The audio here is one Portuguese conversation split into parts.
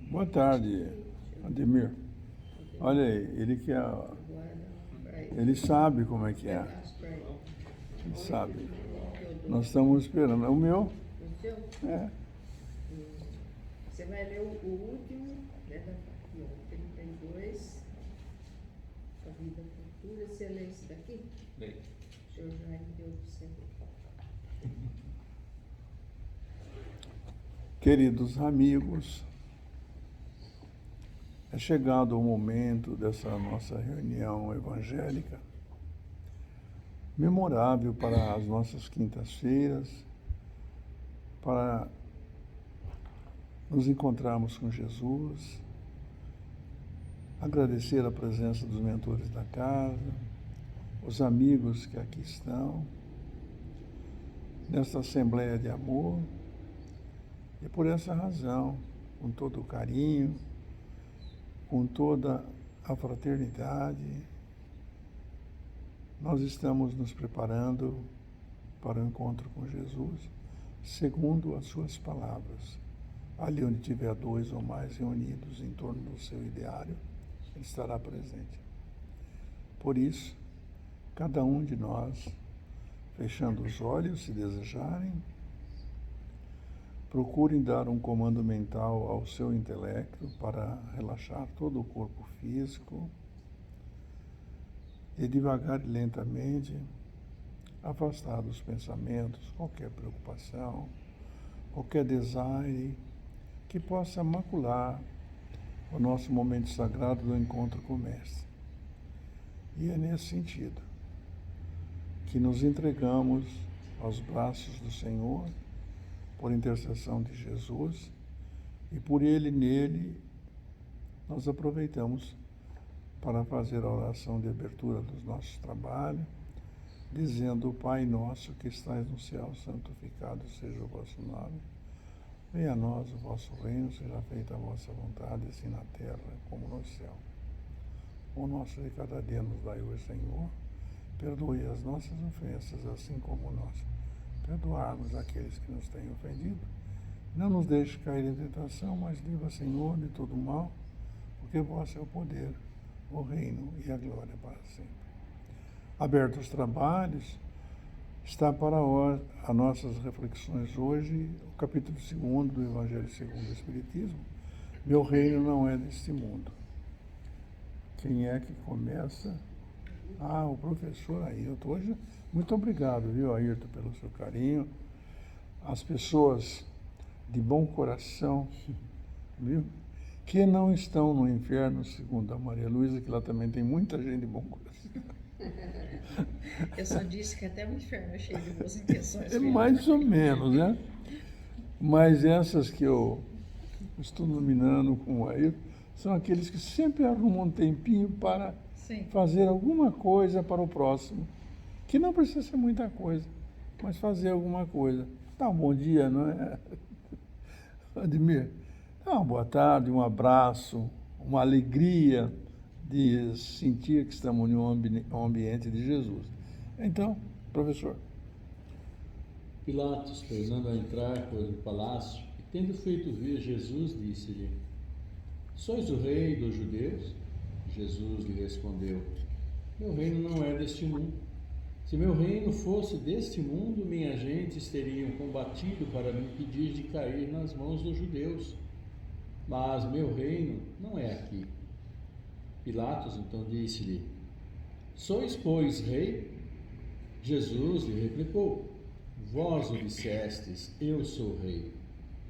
Boa tarde, Ademir. Olha aí, ele sabe como é que é. Ele sabe. Nós estamos esperando. É o meu? O seu? É. Você vai ler o último, né, da 32, A Vida Futura. Você lê esse daqui? Bem. O senhor já deu para você. Queridos amigos, é chegado o momento dessa nossa reunião evangélica, memorável para as nossas quintas-feiras, para nos encontrarmos com Jesus, agradecer a presença dos mentores da casa, os amigos que aqui estão, nesta assembleia de amor, e por essa razão, com todo o carinho, com toda a fraternidade, nós estamos nos preparando para o encontro com Jesus, segundo as suas palavras. Ali onde tiver dois ou mais reunidos em torno do seu ideário, ele estará presente. Por isso, cada um de nós, fechando os olhos, se desejarem, procurem dar um comando mental ao seu intelecto para relaxar todo o corpo físico e devagar e lentamente afastar dos pensamentos qualquer preocupação, qualquer desaire que possa macular o nosso momento sagrado do encontro com o Mestre. E é nesse sentido que nos entregamos aos braços do Senhor, por intercessão de Jesus, e por Ele, nele, nós aproveitamos para fazer a oração de abertura dos nossos trabalhos, dizendo: Pai nosso que estais no céu, santificado seja o vosso nome. Venha a nós o vosso reino, seja feita a vossa vontade, assim na terra como no céu. O nosso de cada dia nos dai hoje, Senhor. Perdoe as nossas ofensas, assim como nós perdoarmos aqueles que nos têm ofendido. Não nos deixe cair em tentação, mas livra, Senhor, de todo mal, porque vosso é o poder, o reino e a glória para sempre. Abertos os trabalhos, está para as nossas reflexões hoje, o capítulo 2 do Evangelho segundo o Espiritismo. Meu reino não é deste mundo. Quem é que começa? O professor Ailton. Hoje, muito obrigado, viu, Ailton, pelo seu carinho. As pessoas de bom coração, viu, que não estão no inferno, segundo a Maria Luísa, que lá também tem muita gente de bom coração. Eu só disse que até o inferno é cheio de boas intenções. É mais ou menos, né? Mas essas que eu estou nominando com o Ailton são aqueles que sempre arrumam um tempinho para fazer alguma coisa para o próximo, que não precisa ser muita coisa, mas fazer alguma coisa. Dá um bom dia, não é? Ademir, dá uma boa tarde, um abraço, uma alegria de sentir que estamos em um ambiente de Jesus. Então, professor. Pilatos, tornando a entrar pelo palácio, e tendo feito vir Jesus, disse-lhe: Sois o rei dos judeus? Jesus lhe respondeu: Meu reino não é deste mundo. Se meu reino fosse deste mundo, minhas gentes teriam combatido para me impedir de cair nas mãos dos judeus. Mas meu reino não é aqui. Pilatos então disse-lhe: Sois, pois, rei? Jesus lhe replicou: Vós o dissestes, eu sou rei.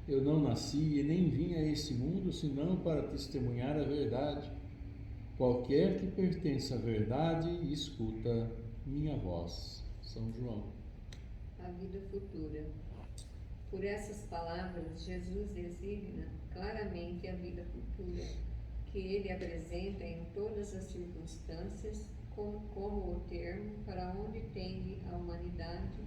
Eu não nasci e nem vim a este mundo senão para testemunhar a verdade. Qualquer que pertença à verdade, escuta minha voz. São João. A vida futura. Por essas palavras, Jesus designa claramente a vida futura, que ele apresenta em todas as circunstâncias como o termo para onde tende a humanidade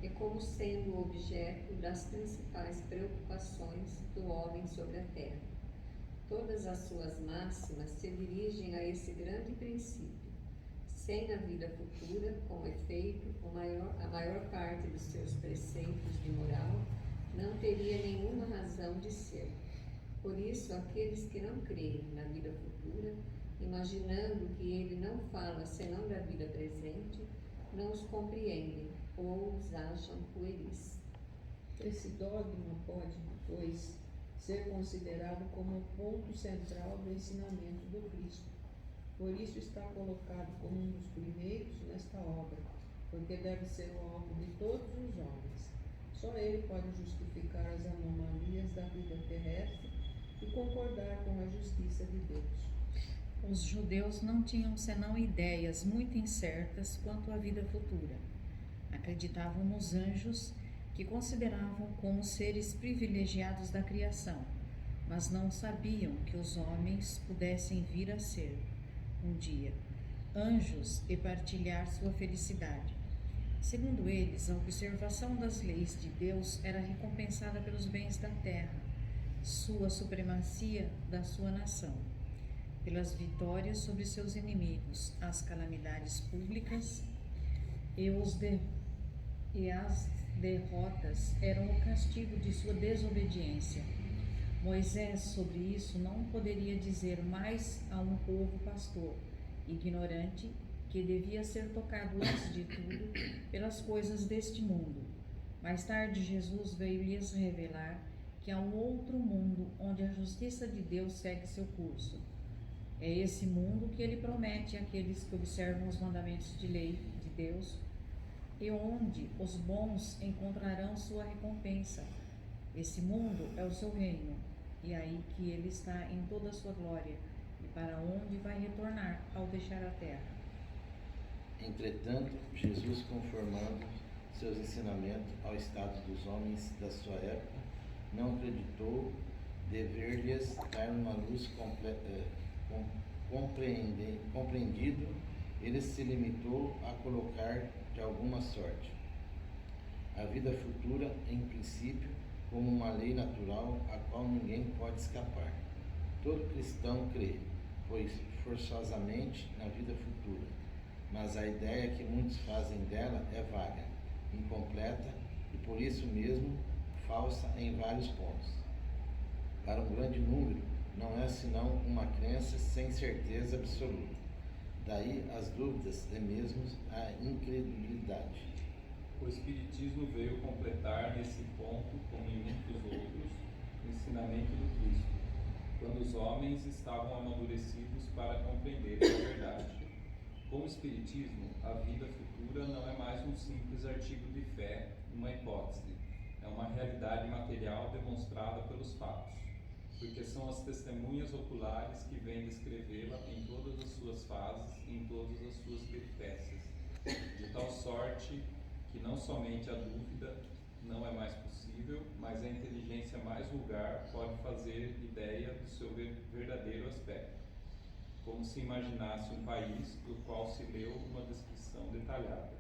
e como sendo o objeto das principais preocupações do homem sobre a terra. Todas as suas máximas se dirigem a esse grande princípio. Sem a vida futura, com efeito, a maior parte dos seus preceitos de moral não teria nenhuma razão de ser. Por isso, aqueles que não creem na vida futura, imaginando que ele não fala senão da vida presente, não os compreendem ou os acham pueris. Esse dogma pode, pois, ser considerado como o ponto central do ensinamento do Cristo. Por isso está colocado como um dos primeiros nesta obra, porque deve ser o alvo de todos os homens. Só ele pode justificar as anomalias da vida terrestre e concordar com a justiça de Deus. Os judeus não tinham senão ideias muito incertas quanto à vida futura. Acreditavam nos anjos, que consideravam como seres privilegiados da criação, mas não sabiam que os homens pudessem vir a ser, um dia, anjos e partilhar sua felicidade. Segundo eles, a observação das leis de Deus era recompensada pelos bens da terra, sua supremacia da sua nação, pelas vitórias sobre seus inimigos, as calamidades públicas e as derrotas eram o castigo de sua desobediência. Moisés, sobre isso, não poderia dizer mais a um povo pastor, ignorante, que devia ser tocado antes de tudo pelas coisas deste mundo. Mais tarde, Jesus veio lhes revelar que há um outro mundo onde a justiça de Deus segue seu curso. É esse mundo que ele promete àqueles que observam os mandamentos de lei de Deus e onde os bons encontrarão sua recompensa. Esse mundo é o seu reino, e é aí que ele está em toda a sua glória, e para onde vai retornar ao deixar a terra. Entretanto, Jesus, conformando seus ensinamentos ao estado dos homens da sua época, não acreditou dever-lhes dar uma luz compreendido. Ele se limitou a colocar de alguma sorte a vida futura, em princípio, como uma lei natural a qual ninguém pode escapar. Todo cristão crê, pois forçosamente, na vida futura, mas a ideia que muitos fazem dela é vaga, incompleta e por isso mesmo falsa em vários pontos. Para um grande número, não é senão uma crença sem certeza absoluta. Daí as dúvidas e mesmo a incredulidade. O Espiritismo veio completar nesse ponto, como em muitos outros, o ensinamento do Cristo, quando os homens estavam amadurecidos para compreender a verdade. Com o Espiritismo, a vida futura não é mais um simples artigo de fé, uma hipótese. É uma realidade material demonstrada pelos fatos, porque são as testemunhas oculares que vêm descrevê-la em todas as suas fases, em todas as suas peripécias, de tal sorte que não somente a dúvida não é mais possível, mas a inteligência mais vulgar pode fazer ideia do seu verdadeiro aspecto, como se imaginasse um país do qual se leu uma descrição detalhada.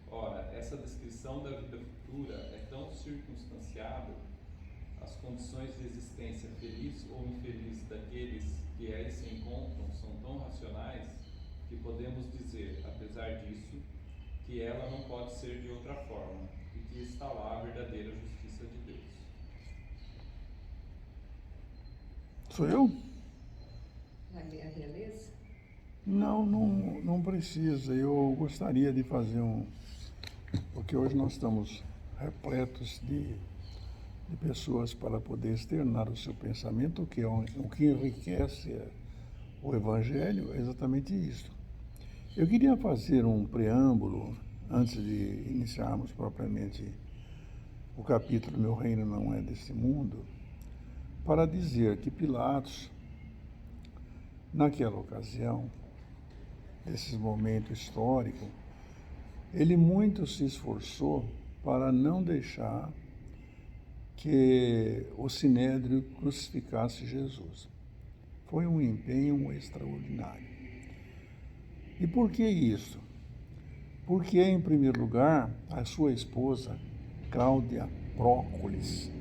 Ora, essa descrição da vida futura é tão circunstanciada, as condições de existência feliz ou infeliz daqueles que aí se encontram são tão racionais que podemos dizer, apesar disso, que ela não pode ser de outra forma e que está lá a verdadeira justiça de Deus. Sou eu? Vai ler a realeza? Não precisa. Eu gostaria de fazer porque hoje nós estamos repletos de pessoas para poder externar o seu pensamento, o que enriquece o Evangelho é exatamente isso. Eu queria fazer um preâmbulo, antes de iniciarmos propriamente o capítulo Meu Reino Não É Deste Mundo, para dizer que Pilatos, naquela ocasião, nesse momento histórico, ele muito se esforçou para não deixar que o Sinédrio crucificasse Jesus. Foi um empenho extraordinário. E por que isso? Porque, em primeiro lugar, a sua esposa, Cláudia Prócolis,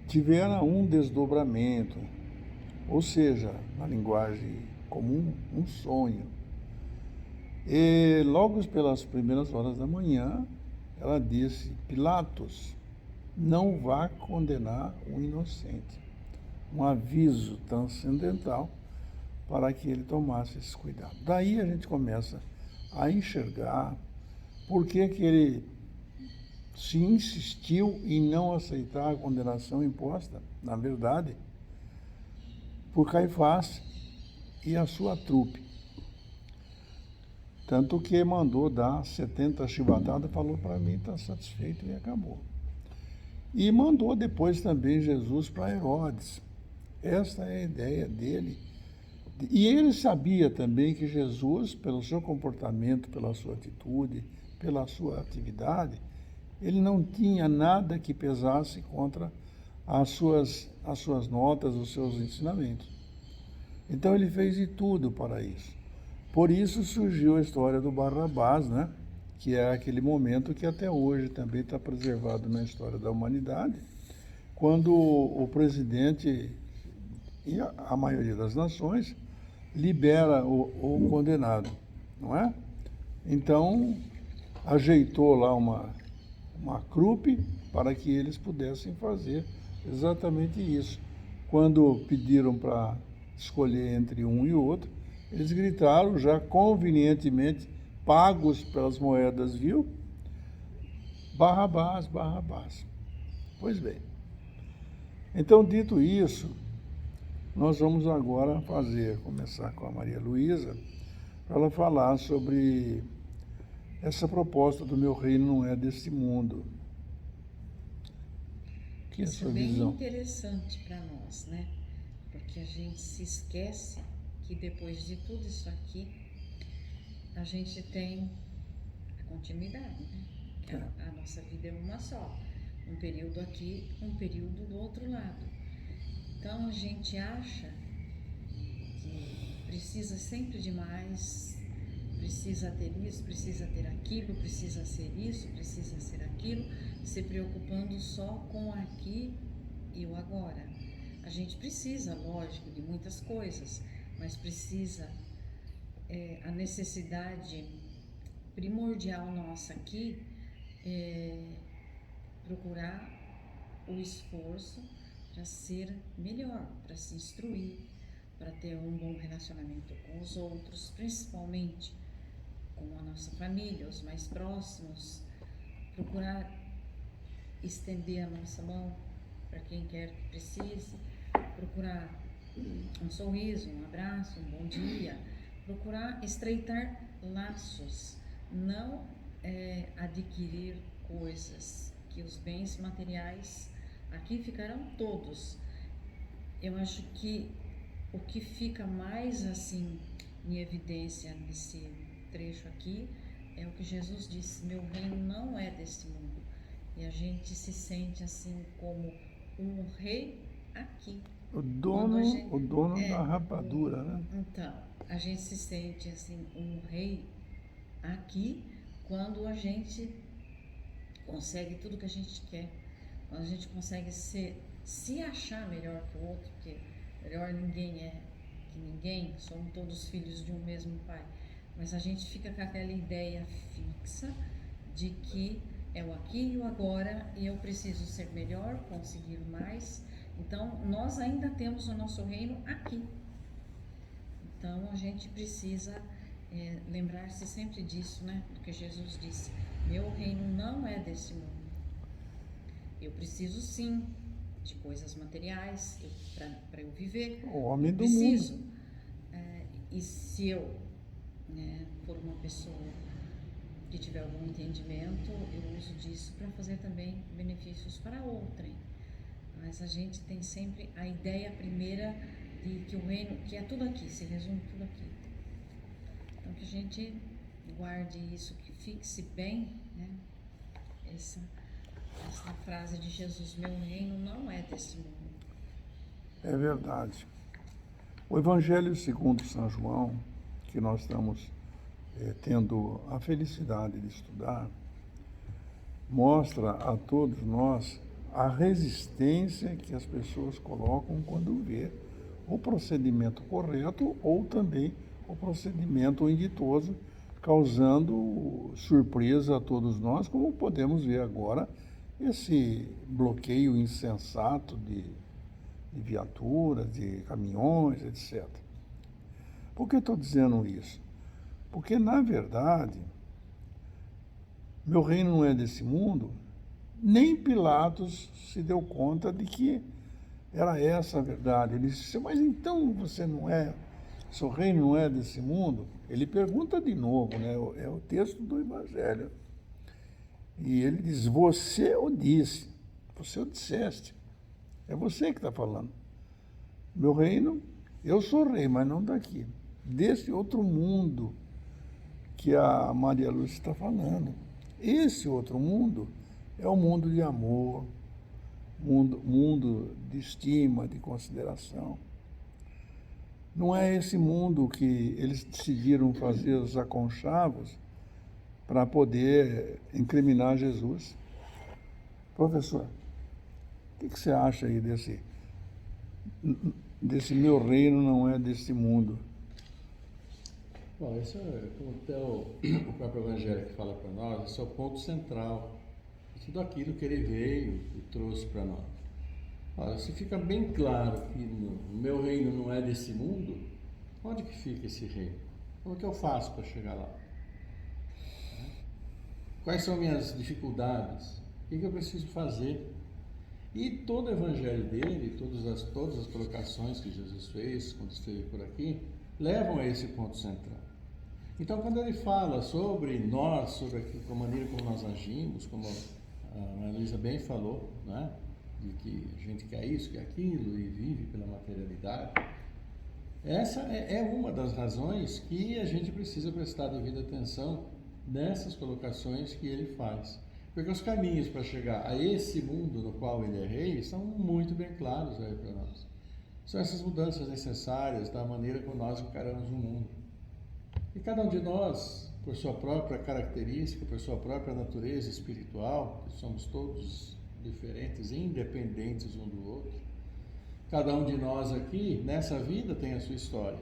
tivera um desdobramento, ou seja, na linguagem comum, um sonho. E logo pelas primeiras horas da manhã, ela disse: Pilatos, não vá condenar um inocente. Um aviso transcendental para que ele tomasse esse cuidado. Daí a gente começa a enxergar por que ele se insistiu em não aceitar a condenação imposta, na verdade, por Caifás e a sua trupe. Tanto que mandou dar 70 chibatadas, falou: para mim está satisfeito, e acabou. E mandou depois também Jesus para Herodes. Esta é a ideia dele. E ele sabia também que Jesus, pelo seu comportamento, pela sua atitude, pela sua atividade, ele não tinha nada que pesasse contra as suas notas, os seus ensinamentos. Então ele fez de tudo para isso. Por isso surgiu a história do Barrabás, né? Que é aquele momento que até hoje também está preservado na história da humanidade, quando o presidente e a maioria das nações libera o condenado, não é? Então, ajeitou lá uma trupe para que eles pudessem fazer exatamente isso. Quando pediram para escolher entre um e outro, eles gritaram, já convenientemente pagos pelas moedas, viu? Barrabás, Barrabás. Pois bem. Então, dito isso, nós vamos agora começar com a Maria Luísa, para ela falar sobre essa proposta do meu reino não é deste mundo. Que é a Isso sua é bem visão? interessante para nós, né? Porque a gente se esquece que depois de tudo isso aqui, a gente tem a continuidade, né? Que a nossa vida é uma só. Um período aqui, um período do outro lado. Então a gente acha que precisa sempre de mais, precisa ter isso, precisa ter aquilo, precisa ser isso, precisa ser aquilo, se preocupando só com o aqui e o agora. A gente precisa, lógico, de muitas coisas, mas precisa, a necessidade primordial nossa aqui é procurar o esforço para ser melhor, para se instruir, para ter um bom relacionamento com os outros, principalmente com a nossa família, os mais próximos, procurar estender a nossa mão para quem quer que precise, procurar um sorriso, um abraço, um bom dia, procurar estreitar laços, não adquirir coisas, que os bens materiais aqui ficarão todos. Eu acho que o que fica mais assim em evidência nesse trecho aqui é o que Jesus disse: meu reino não é deste mundo. E a gente se sente assim como um rei aqui. O dono da rapadura, né? Então, a gente se sente assim um rei aqui quando a gente consegue tudo que a gente quer. Quando a gente consegue se achar melhor que o outro, porque melhor ninguém é que ninguém, somos todos filhos de um mesmo pai. Mas a gente fica com aquela ideia fixa de que é o aqui e o agora e eu preciso ser melhor, conseguir mais. Então, nós ainda temos o nosso reino aqui. Então, a gente precisa lembrar-se sempre disso, né? Do que Jesus disse: meu reino não é desse mundo. Eu preciso sim de coisas materiais para eu viver. O homem do preciso. mundo. E se eu for uma pessoa que tiver algum entendimento, eu uso disso para fazer também benefícios para outrem. Mas a gente tem sempre a ideia primeira de que o reino, que é tudo aqui, se resume tudo aqui. Então que a gente guarde isso, que fixe bem, né? Essa frase de Jesus: meu reino não é desse mundo. É verdade. O Evangelho segundo São João, que nós estamos tendo a felicidade de estudar, mostra a todos nós a resistência que as pessoas colocam quando vê o procedimento correto ou também o procedimento inditoso causando surpresa a todos nós, como podemos ver agora, esse bloqueio insensato de viaturas, de caminhões, etc. Por que estou dizendo isso? Porque, na verdade, meu reino não é desse mundo, nem Pilatos se deu conta de que era essa a verdade. Ele disse, mas então você não é, seu reino não é desse mundo? Ele pergunta de novo, né? É o texto do Evangelho. E ele diz, você o disse, você o disseste, é você que está falando. Meu reino, eu sou rei, mas não daqui, desse outro mundo que a Maria Lúcia está falando. Esse outro mundo é o mundo de amor, mundo de estima, de consideração. Não é esse mundo que eles decidiram fazer os aconchavos para poder incriminar Jesus. Professor, o que você acha aí desse meu reino não é desse mundo? Bom, isso é como até o próprio Evangelho que fala para nós, esse é o ponto central de tudo aquilo que ele veio e trouxe para nós. Olha, se fica bem claro que o meu reino não é desse mundo, onde que fica esse reino? Como é que eu faço para chegar lá? Quais são minhas dificuldades? O que eu preciso fazer? E todo o Evangelho dele, todas as colocações que Jesus fez quando esteve por aqui, levam a esse ponto central. Então, quando ele fala sobre nós, sobre a maneira como nós agimos, como a Ana Luísa bem falou, né? De que a gente quer isso, quer aquilo e vive pela materialidade, essa é uma das razões que a gente precisa prestar devida atenção nessas colocações que ele faz. Porque os caminhos para chegar a esse mundo no qual ele é rei são muito bem claros aí para nós. São essas mudanças necessárias da maneira como nós encaramos o mundo. E cada um de nós, por sua própria característica, por sua própria natureza espiritual, que somos todos diferentes, independentes um do outro, cada um de nós aqui, nessa vida, tem a sua história,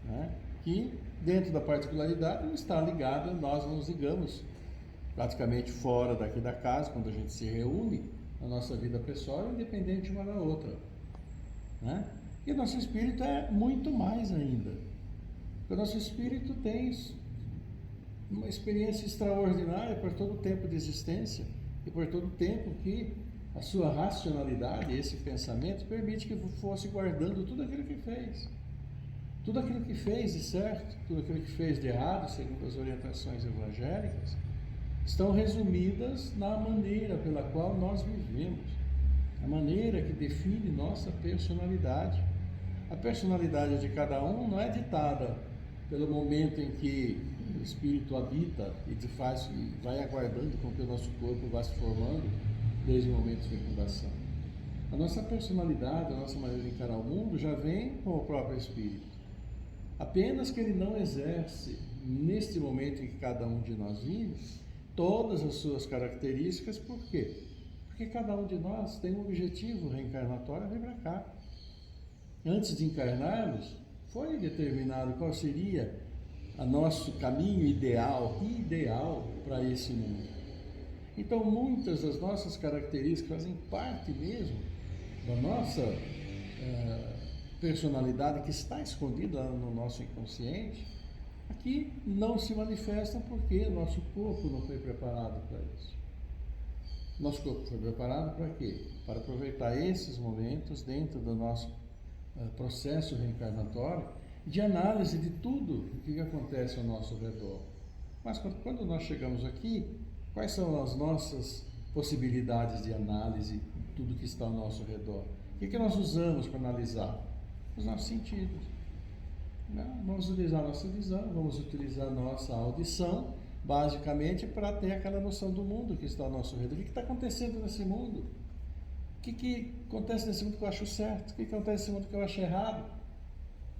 né? Que, dentro da particularidade, não está ligada, nós não nos ligamos praticamente fora daqui da casa, quando a gente se reúne, a nossa vida pessoal é independente uma da outra, né? E o nosso espírito é muito mais ainda. O nosso espírito tem uma experiência extraordinária por todo o tempo de existência e por todo o tempo que a sua racionalidade, esse pensamento, permite que fosse guardando tudo aquilo que fez. Tudo aquilo que fez de certo, tudo aquilo que fez de errado, segundo as orientações evangélicas, estão resumidas na maneira pela qual nós vivemos, a maneira que define nossa personalidade. A personalidade de cada um não é ditada pelo momento em que o espírito habita e vai aguardando com que o nosso corpo vá se formando desde o momento de fecundação. A nossa personalidade, a nossa maneira de encarar o mundo já vem com o próprio espírito. Apenas que ele não exerce, neste momento em que cada um de nós vive, todas as suas características. Por quê? Porque cada um de nós tem um objetivo reencarnatório a vir para cá. Antes de encarnarmos, foi determinado qual seria o nosso caminho ideal para esse mundo. Então, muitas das nossas características fazem parte mesmo da nossa personalidade que está escondida no nosso inconsciente, aqui não se manifestam porque nosso corpo não foi preparado para isso. Nosso corpo foi preparado para quê? Para aproveitar esses momentos dentro do nosso processo reencarnatório de análise de tudo o que acontece ao nosso redor. Mas quando nós chegamos aqui, quais são as nossas possibilidades de análise de tudo que está ao nosso redor? O que nós usamos para analisar? Os nossos sentidos. Vamos utilizar a nossa visão, vamos utilizar a nossa audição, basicamente para ter aquela noção do mundo que está ao nosso redor. O que está acontecendo nesse mundo? O que acontece nesse mundo que eu acho certo? O que acontece nesse mundo que eu acho errado?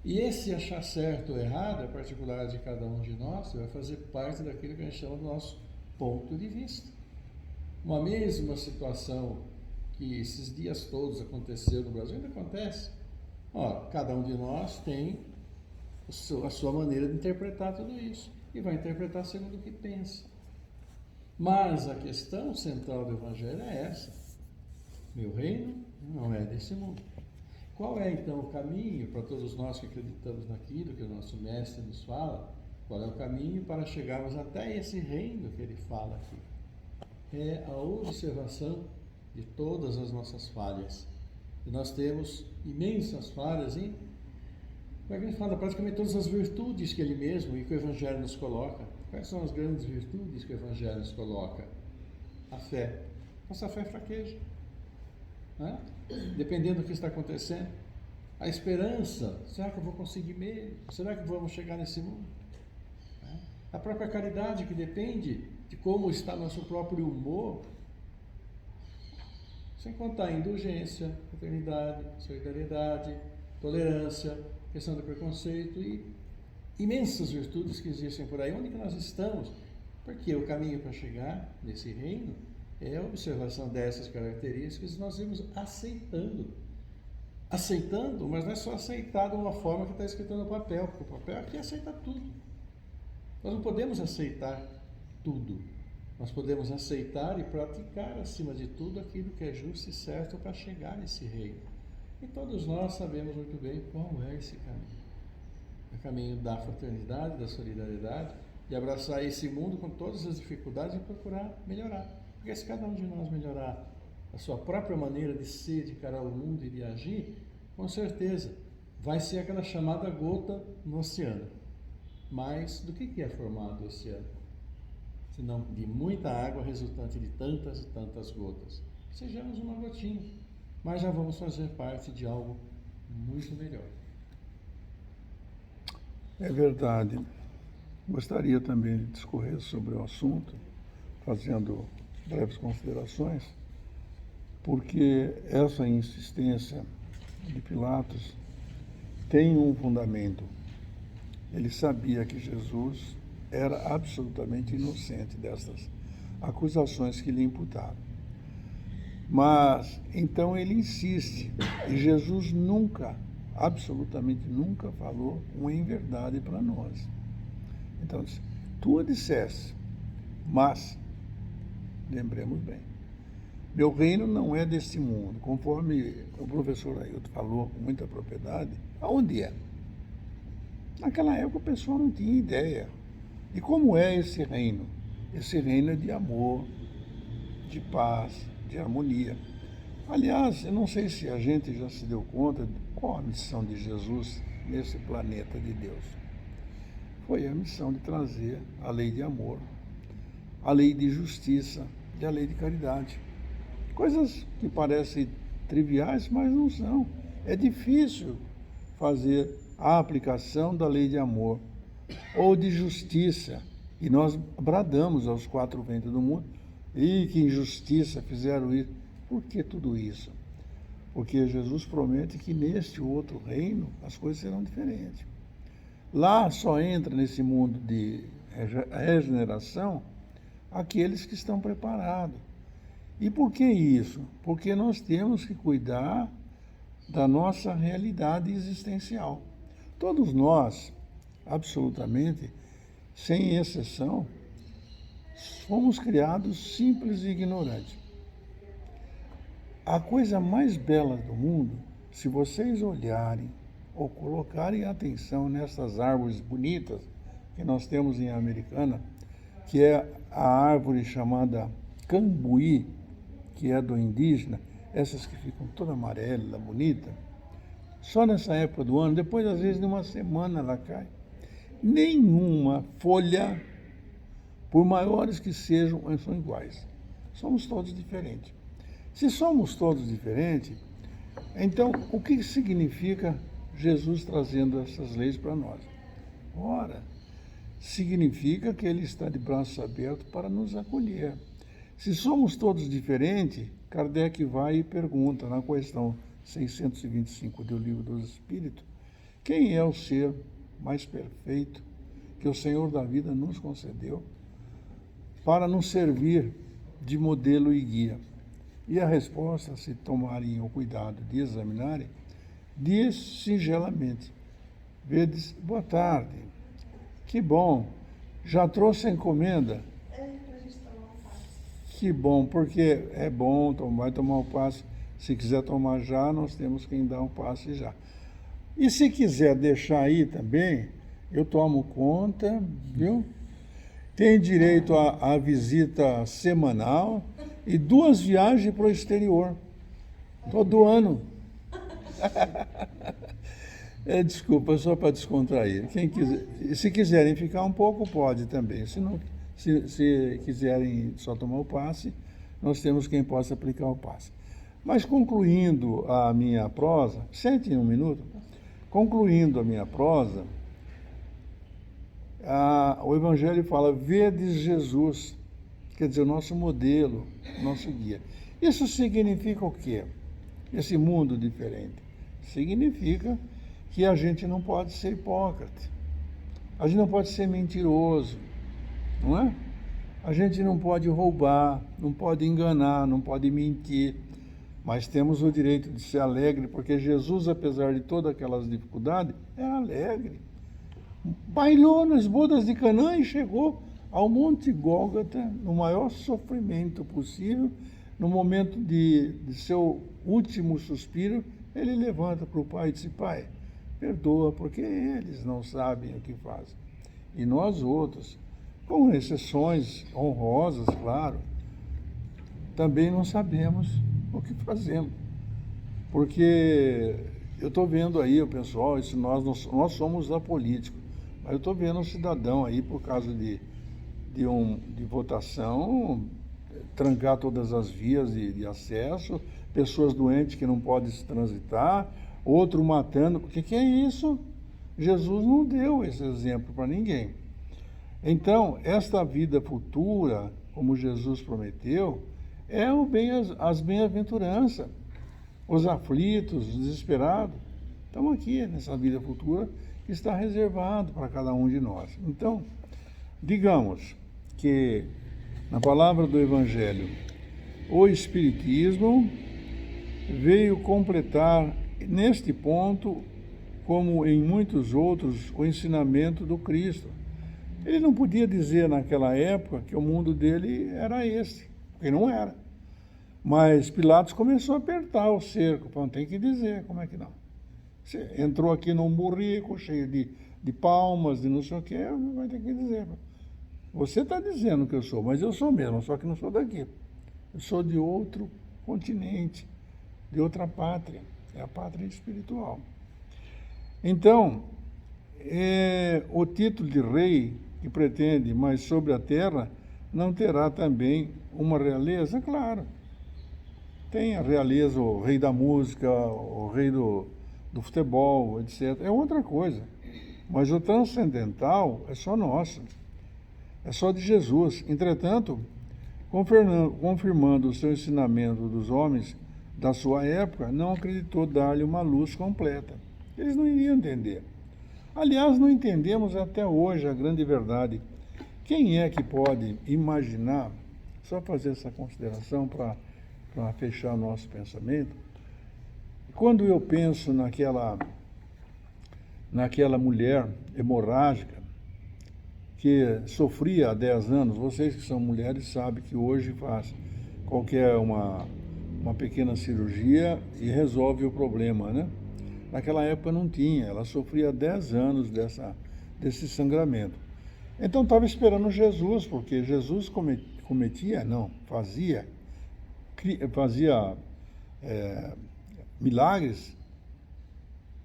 E esse achar certo ou errado, a particularidade de cada um de nós, vai fazer parte daquilo que a gente chama do nosso ponto de vista. Uma mesma situação que esses dias todos aconteceu no Brasil, ainda acontece. Cada um de nós tem a sua maneira de interpretar tudo isso. e vai interpretar segundo o que pensa. Mas a questão central do Evangelho é essa: meu reino não é desse mundo. Qual é então o caminho para todos nós que acreditamos naquilo que o nosso mestre nos fala? Qual é o caminho para chegarmos até esse reino que ele fala aqui? É a observação de todas as nossas falhas. E nós temos imensas falhas em, como é que ele fala, praticamente todas as virtudes que ele mesmo e que o Evangelho nos coloca. Quais são as grandes virtudes que o Evangelho nos coloca? A fé. Nossa fé fraqueja, né? Dependendo do que está acontecendo. A esperança, será que eu vou conseguir mesmo? Será que vamos chegar nesse mundo? A própria caridade, que depende de como está nosso próprio humor, sem contar a indulgência, fraternidade, solidariedade, tolerância, questão do preconceito e imensas virtudes que existem por aí. Onde que nós estamos? Porque o caminho para chegar nesse reino é a observação dessas características e nós vamos aceitando. Aceitando, mas não é só aceitar de uma forma que está escrita no papel, porque o papel aqui aceita tudo. Nós não podemos aceitar tudo. Nós podemos aceitar e praticar, acima de tudo, aquilo que é justo e certo para chegar nesse reino. E todos nós sabemos muito bem qual é esse caminho. É o caminho da fraternidade, da solidariedade, de abraçar esse mundo com todas as dificuldades e procurar melhorar. Porque se cada um de nós melhorar a sua própria maneira de ser, de encarar o mundo e de agir, com certeza vai ser aquela chamada gota no oceano. Mas do que é formado o oceano? Senão de muita água resultante de tantas e tantas gotas. Sejamos uma gotinha, mas já vamos fazer parte de algo muito melhor. É verdade. Gostaria também de discorrer sobre o assunto, fazendo breves considerações, porque essa insistência de Pilatos tem um fundamento. Ele sabia que Jesus era absolutamente inocente dessas acusações que lhe imputaram. Mas, então ele insiste, e Jesus nunca, absolutamente nunca falou uma inverdade para nós. Então, tu disseste, mas, lembremos bem, meu reino não é deste mundo, conforme o professor Ailton falou com muita propriedade. Aonde é? Naquela época o pessoal não tinha ideia. E como é esse reino? Esse reino é de amor, de paz, de harmonia. Aliás, eu não sei se a gente já se deu conta de qual a missão de Jesus nesse planeta de Deus. Foi a missão de trazer a lei de amor, a lei de justiça e a lei de caridade. Coisas que parecem triviais, mas não são. É difícil fazer a aplicação da lei de amor ou de justiça. E nós bradamos aos quatro ventos do mundo, e que injustiça fizeram isso. Por que tudo isso? Porque Jesus promete que neste outro reino as coisas serão diferentes. Lá só entra nesse mundo de regeneração aqueles que estão preparados. E por que isso? Porque nós temos que cuidar da nossa realidade existencial. Todos nós, absolutamente, sem exceção, fomos criados simples e ignorantes. A coisa mais bela do mundo, se vocês olharem ou colocarem atenção nessas árvores bonitas que nós temos em Americana, que é a árvore chamada cambuí, que é do indígena, essas que ficam toda amarela, bonita, só nessa época do ano, depois às vezes de uma semana ela cai. Nenhuma folha, por maiores que sejam, são iguais. Somos todos diferentes. Se somos todos diferentes, então o que significa Jesus trazendo essas leis para nós? Ora, significa que ele está de braços abertos para nos acolher. Se somos todos diferentes, Kardec vai e pergunta na questão 625 do Livro dos Espíritos, quem é o ser mais perfeito que o Senhor da vida nos concedeu para nos servir de modelo e guia? E a resposta, se tomarem o cuidado de examinarem, diz singelamente: Vedes, boa tarde, que bom Já trouxe a encomenda? Pra gente tomar um passe. Que bom, porque é bom, vai tomar o passe. Se quiser tomar já, nós temos quem dá um passe já. E se quiser deixar aí também, eu tomo conta, viu? Tem direito à visita semanal e 2 viagens para o exterior, todo ano. Desculpa, só para descontrair. Quem quiser, se quiserem ficar um pouco, pode também. Se quiserem só tomar o passe, nós temos quem possa aplicar o passe. Mas concluindo a minha prosa, sente um minuto, concluindo a minha prosa, o Evangelho fala, vedes Jesus, quer dizer, o nosso modelo, nosso guia. Isso significa o quê? Esse mundo diferente. Significa que a gente não pode ser hipócrita, a gente não pode ser mentiroso, não é? A gente não pode roubar, não pode enganar, não pode mentir, mas temos o direito de ser alegre, porque Jesus, apesar de todas aquelas dificuldades, era alegre. Bailou nas bodas de Canaã e chegou ao Monte Gólgota, no maior sofrimento possível, no momento de seu último suspiro, ele levanta para o pai e diz, Pai, perdoa, porque eles não sabem o que fazem. E nós outros, com exceções honrosas, claro, também não sabemos o que fazemos. Porque eu estou vendo aí o pessoal, nós somos apolíticos, mas eu estou vendo um cidadão aí, por causa de votação, trancar todas as vias de acesso, pessoas doentes que não podem se transitar, outro matando. O que é isso? Jesus não deu esse exemplo para ninguém. Então, esta vida futura, como Jesus prometeu, é as bem-aventuranças, os aflitos, os desesperados, estão aqui nessa vida futura que está reservado para cada um de nós. Então, digamos que, na palavra do Evangelho, o Espiritismo veio completar, neste ponto, como em muitos outros, o ensinamento do Cristo. Ele não podia dizer naquela época que o mundo dele era esse, porque não era. Mas Pilatos começou a apertar o cerco, falando, tem que dizer, como é que não? Você entrou aqui num burrico cheio de palmas, de não sei o que, vai ter que dizer. Você está dizendo que eu sou, mas eu sou mesmo, só que não sou daqui. Eu sou de outro continente, de outra pátria, é a pátria espiritual. Então, o título de rei que pretende, mas sobre a terra, não terá também uma realeza? Claro. Tem a realeza, o rei da música, o rei do futebol, etc. É outra coisa. Mas o transcendental é só nosso. É só de Jesus. Entretanto, confirmando o seu ensinamento dos homens da sua época, não acreditou dar-lhe uma luz completa. Eles não iriam entender. Aliás, não entendemos até hoje a grande verdade. Quem é que pode imaginar, só fazer essa consideração para fechar o nosso pensamento, quando eu penso naquela mulher hemorrágica que sofria há 10 anos, vocês que são mulheres sabem que hoje faz qualquer uma pequena cirurgia e resolve o problema, né? Naquela época não tinha, ela sofria 10 anos desse sangramento. Então estava esperando Jesus, porque Jesus fazia milagres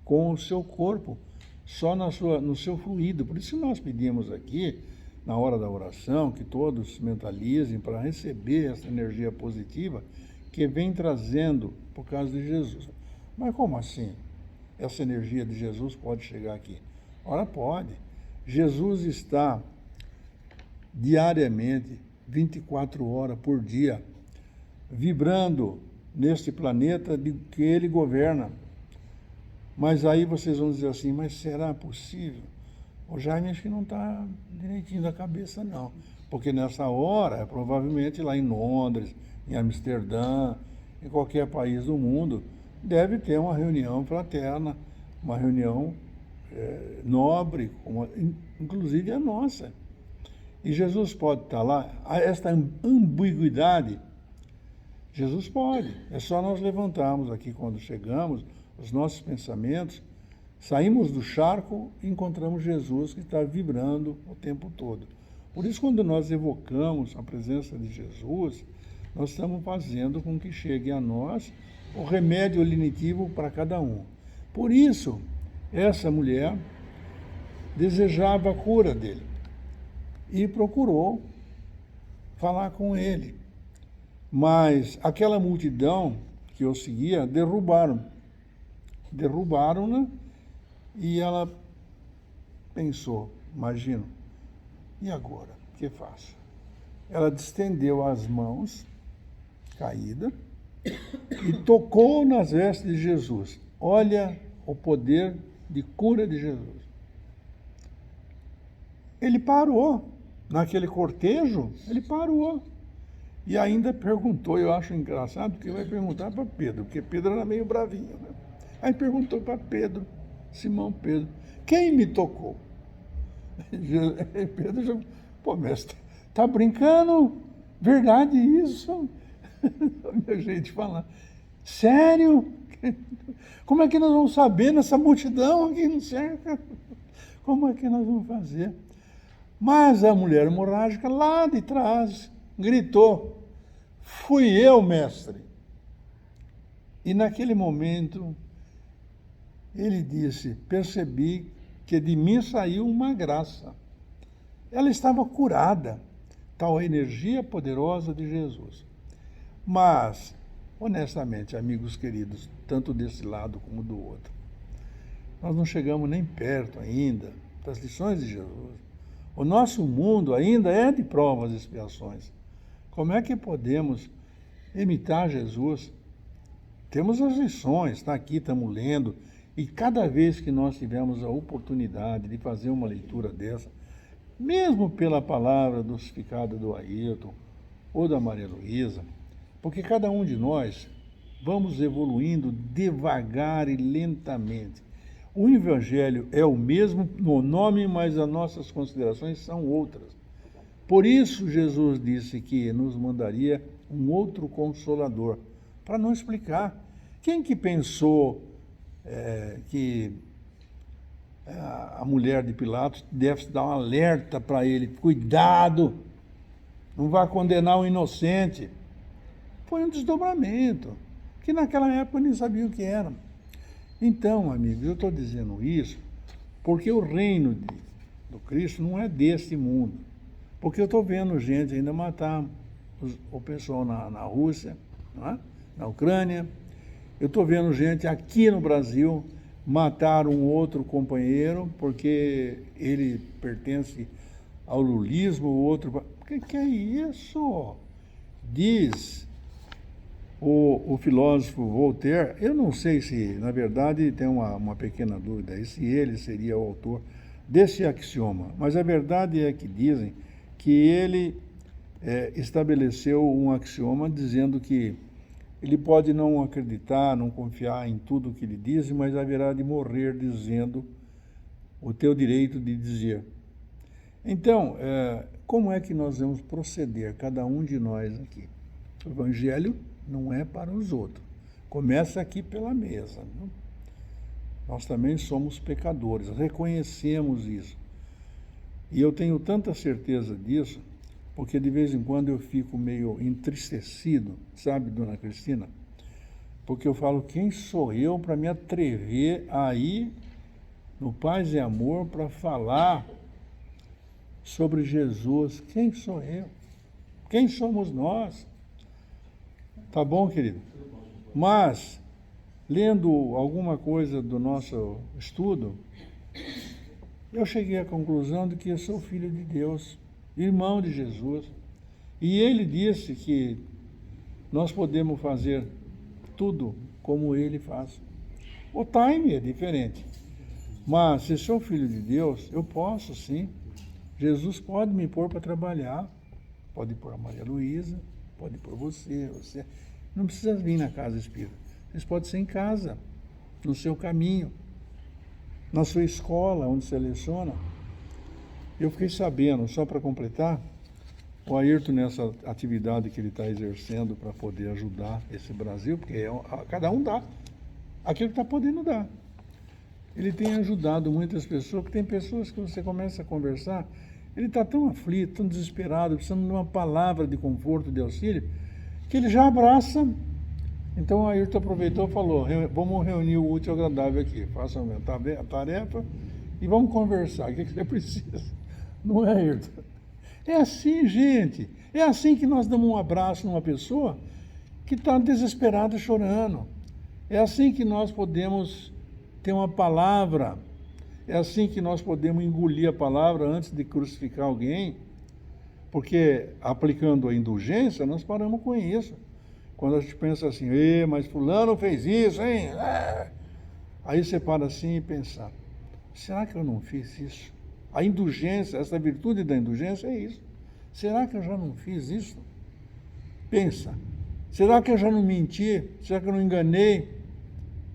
com o seu corpo, só no seu fluido. Por isso nós pedimos aqui, na hora da oração, que todos mentalizem para receber essa energia positiva que vem trazendo por causa de Jesus. Mas como assim? Essa energia de Jesus pode chegar aqui? Ora, pode. Jesus está diariamente, 24 horas por dia, vibrando neste planeta de que ele governa. Mas aí vocês vão dizer assim, mas será possível? O Jaime acho que não está direitinho da cabeça, não. Porque nessa hora, provavelmente lá em Londres, em Amsterdã, em qualquer país do mundo, deve ter uma reunião fraterna, uma reunião nobre, inclusive a nossa. E Jesus pode estar lá. Esta ambiguidade, Jesus pode. É só nós levantarmos aqui quando chegamos, os nossos pensamentos, saímos do charco e encontramos Jesus que está vibrando o tempo todo. Por isso, quando nós evocamos a presença de Jesus, nós estamos fazendo com que chegue a nós o remédio lenitivo para cada um. Por isso, essa mulher desejava a cura dele e procurou falar com ele. Mas aquela multidão que o seguia derrubaram-na e ela pensou, imagino, e agora, o que faço? Ela distendeu as mãos, caída, e tocou nas vestes de Jesus. Olha o poder de cura de Jesus. Ele parou, naquele cortejo, ele parou. E ainda perguntou, eu acho engraçado, que vai perguntar para Pedro, porque Pedro era meio bravinho, né? Aí perguntou para Pedro, Simão Pedro, quem me tocou? Pedro já, pô, mestre, tá brincando? Verdade isso? Meu jeito de falar. Sério? Como é que nós vamos saber nessa multidão aqui no cerca? Como é que nós vamos fazer? Mas a mulher hemorrágica lá de trás gritou, fui eu, mestre. E naquele momento ele disse, percebi que de mim saiu uma graça. Ela estava curada, tal a energia poderosa de Jesus. Mas, honestamente, amigos queridos, tanto desse lado como do outro, nós não chegamos nem perto ainda das lições de Jesus. O nosso mundo ainda é de provas e expiações. Como é que podemos imitar Jesus? Temos as lições, está aqui, estamos lendo, e cada vez que nós tivermos a oportunidade de fazer uma leitura dessa, mesmo pela palavra dosificada do Ayrton ou da Maria Luísa, porque cada um de nós vamos evoluindo devagar e lentamente. O Evangelho é o mesmo no nome, mas as nossas considerações são outras. Por isso Jesus disse que nos mandaria um outro Consolador, para não explicar. Quem que pensou que a mulher de Pilatos deve dar um alerta para ele, cuidado, não vá condenar o inocente? Foi um desdobramento, que naquela época nem sabia o que era. Então, amigos, eu estou dizendo isso porque o reino do Cristo não é deste mundo. Porque eu estou vendo gente ainda matar o pessoal na Rússia, não é? Na Ucrânia. Eu estou vendo gente aqui no Brasil matar um outro companheiro porque ele pertence ao lulismo, o outro... O que é isso? Diz o filósofo Voltaire, eu não sei se, na verdade, tem uma pequena dúvida aí, se ele seria o autor desse axioma, mas a verdade é que dizem que ele estabeleceu um axioma dizendo que ele pode não acreditar, não confiar em tudo o que ele diz, mas haverá de morrer dizendo o teu direito de dizer. Então, como é que nós vamos proceder, cada um de nós aqui? O Evangelho não é para os outros. Começa aqui pela mesa. Viu? Nós também somos pecadores, reconhecemos isso. E eu tenho tanta certeza disso, porque de vez em quando eu fico meio entristecido, sabe, dona Cristina? Porque eu falo, quem sou eu para me atrever a ir no Paz e Amor para falar sobre Jesus? Quem sou eu? Quem somos nós? Tá bom, querido? Mas, lendo alguma coisa do nosso estudo, eu cheguei à conclusão de que eu sou filho de Deus, irmão de Jesus. E ele disse que nós podemos fazer tudo como ele faz. O time é diferente. Mas se sou filho de Deus, eu posso sim. Jesus pode me pôr para trabalhar. Pode pôr a Maria Luísa, pode pôr você. Não precisa vir na casa espírita. Vocês podem ser em casa, no seu caminho, na sua escola, onde você leciona. Eu fiquei sabendo, só para completar, o Ayrton, nessa atividade que ele está exercendo para poder ajudar esse Brasil, porque cada um dá aquilo que está podendo dar. Ele tem ajudado muitas pessoas, porque tem pessoas que você começa a conversar, ele está tão aflito, tão desesperado, precisando de uma palavra de conforto, de auxílio, que ele já abraça. Então o Ayrton aproveitou e falou, vamos reunir o útil e o agradável aqui, faça a tarefa e vamos conversar, o que você precisa? Não é, Ayrton? É assim, gente, é assim que nós damos um abraço numa pessoa que está desesperada, chorando. É assim que nós podemos ter uma palavra, é assim que nós podemos engolir a palavra antes de crucificar alguém, porque aplicando a indulgência, nós paramos com isso. Quando a gente pensa assim, mas fulano fez isso, hein? Aí você para assim e pensa, será que eu não fiz isso? A indulgência, essa virtude da indulgência é isso. Será que eu já não fiz isso? Pensa. Será que eu já não menti? Será que eu não enganei?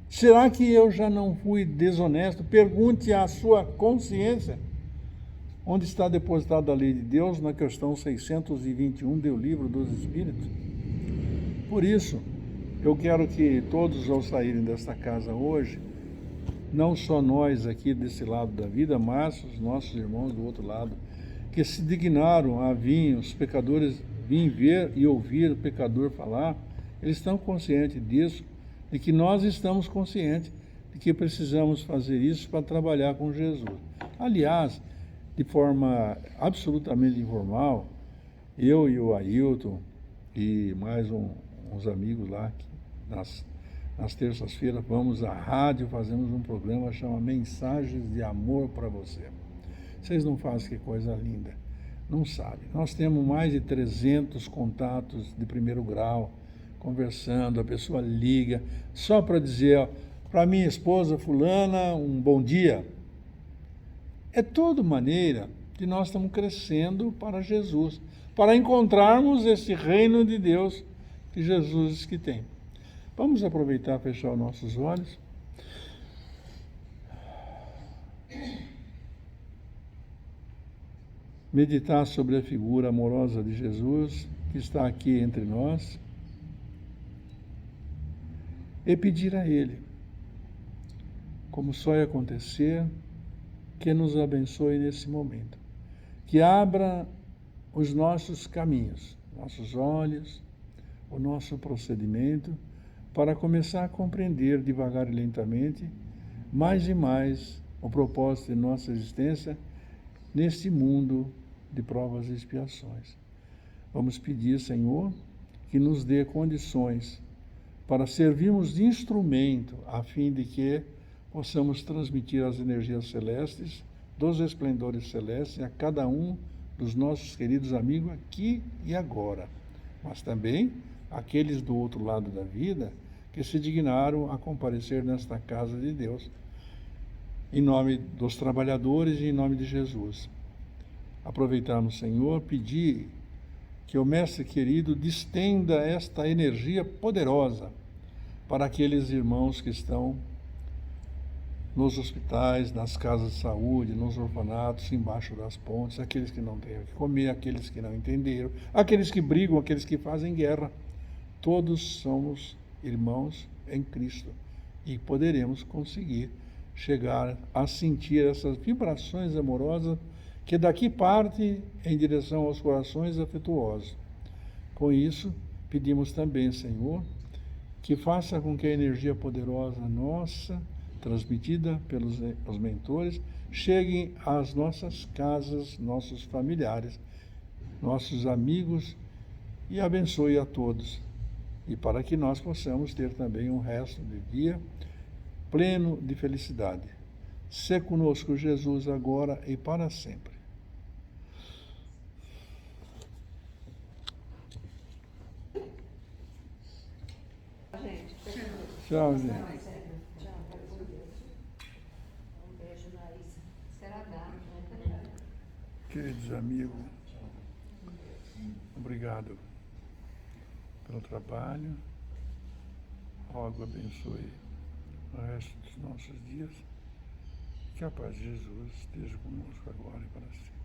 Será que eu já não fui desonesto? Pergunte à sua consciência. Onde está depositada a lei de Deus? Na questão 621 do Livro dos Espíritos. Por isso, eu quero que todos, ao saírem desta casa hoje, não só nós aqui desse lado da vida, mas os nossos irmãos do outro lado, que se dignaram a vir, os pecadores, vir ver e ouvir o pecador falar, eles estão conscientes disso, de que nós estamos conscientes de que precisamos fazer isso para trabalhar com Jesus. Aliás, de forma absolutamente informal, eu e o Ailton e mais uns amigos lá, que nas terças-feiras vamos à rádio, fazemos um programa chamado Mensagens de Amor para Você. Vocês não fazem que coisa linda, não sabem. Nós temos mais de 300 contatos de primeiro grau, conversando, a pessoa liga, só para dizer, para minha esposa fulana, um bom dia. É toda maneira que nós estamos crescendo para Jesus, para encontrarmos esse reino de Deus que Jesus diz que tem. Vamos aproveitar e fechar os nossos olhos. Meditar sobre a figura amorosa de Jesus, que está aqui entre nós, e pedir a Ele, como só ia acontecer, que nos abençoe nesse momento, que abra os nossos caminhos, nossos olhos, o nosso procedimento, para começar a compreender devagar e lentamente, mais e mais, o propósito de nossa existência neste mundo de provas e expiações. Vamos pedir, Senhor, que nos dê condições para servirmos de instrumento, a fim de que possamos transmitir as energias celestes, dos esplendores celestes, a cada um dos nossos queridos amigos aqui e agora, mas também aqueles do outro lado da vida que se dignaram a comparecer nesta casa de Deus, em nome dos trabalhadores e em nome de Jesus. Aproveitarmos, Senhor, pedir que o Mestre querido distenda esta energia poderosa para aqueles irmãos que estão nos hospitais, nas casas de saúde, nos orfanatos, embaixo das pontes, aqueles que não têm o que comer, aqueles que não entenderam, aqueles que brigam, aqueles que fazem guerra. Todos somos irmãos em Cristo e poderemos conseguir chegar a sentir essas vibrações amorosas que daqui parte em direção aos corações afetuosos. Com isso, pedimos também, Senhor, que faça com que a energia poderosa nossa, transmitida pelos os mentores, chegue às nossas casas, nossos familiares, nossos amigos e abençoe a todos. E para que nós possamos ter também um resto de dia pleno de felicidade. Sê conosco, Jesus, agora e para sempre. Tchau, gente. Um beijo, Larissa. Será dado, né? Queridos amigos, obrigado pelo trabalho. Rogo abençoe o resto dos nossos dias. Que a paz de Jesus esteja conosco agora e para sempre.